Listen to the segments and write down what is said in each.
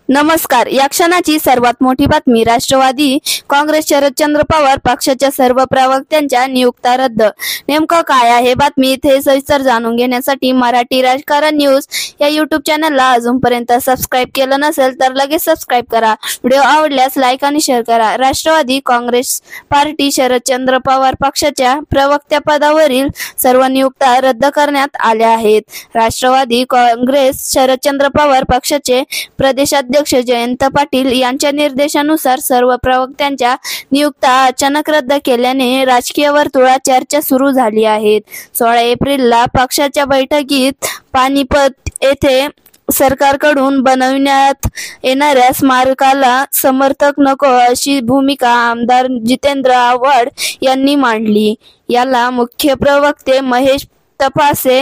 नमस्कार. या क्षणाची सर्वात मोठी बातमी. राष्ट्रवादी काँग्रेस शरदचंद्र पवार पक्षाच्या सर्व प्रवक्त्यांच्या नियुक्त्या रद्द. नेमकं काय आहे बातमी, इथे सविस्तर जाणून घेण्यासाठी मराठी राजकारण न्यूज या यूट्यूब चॅनलला अजूनपर्यंत सबस्क्राईब केलं नसेल तर लगेच सबस्क्राईब करा. व्हिडिओ आवडल्यास लाईक आणि शेअर करा. राष्ट्रवादी काँग्रेस पार्टी शरदचंद्र पवार पक्षाच्या प्रवक्त्यापदावरील सर्व नियुक्त्या रद्द करण्यात आल्या आहेत. राष्ट्रवादी काँग्रेस शरदचंद्र पवार पक्षाचे प्रदेशाध्यक्ष जयंत पाटील यांच्या निर्देशानुसार सर्व प्रवक्त्यांच्या नियुक्त्या अचानक रद्द केल्याने राजकीय वर्तुळात चर्चा सुरू झाली आहे. 16 एप्रिलला पक्षाच्या बैठकीत पानिपत येथे सरकारकडून बनविण्यात येणाऱ्या स्मारकाला समर्थक नको अशी भूमिका आमदार जितेंद्र आव्हाड यांनी मांडली. याला मुख्य प्रवक्ते महेश तपासे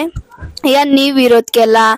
यांनी विरोध केला.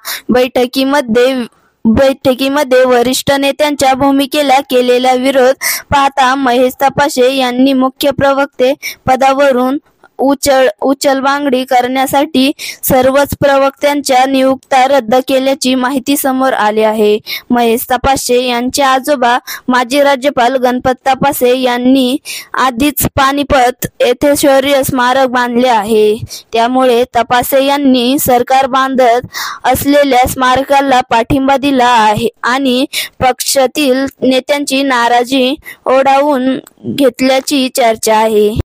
बैठकीमध्ये वरिष्ठ नेत्यांच्या भूमिकेला केलेला विरोध पाहता महेश तपासे यांनी मुख्य प्रवक्ते पदावरून उचलबांगडी करण्यासाठी सर्वच प्रवक्त्यांच्या नियुक्त्या रद्द केल्याची माहिती समोर आली आहे. महेश तपासे यांचे आजोबा माजी राज्यपाल गणपत तपासे यांनी आधीच पानिपत येथे शौर्य स्मारक बांधले आहे. त्यामुळे तपासे यांनी सरकार बांधत असलेल्या स्मारकाला पाठिंबा दिला आहे आणि पक्षातील नेत्यांची नाराजी ओढावून घेतल्याची चर्चा आहे.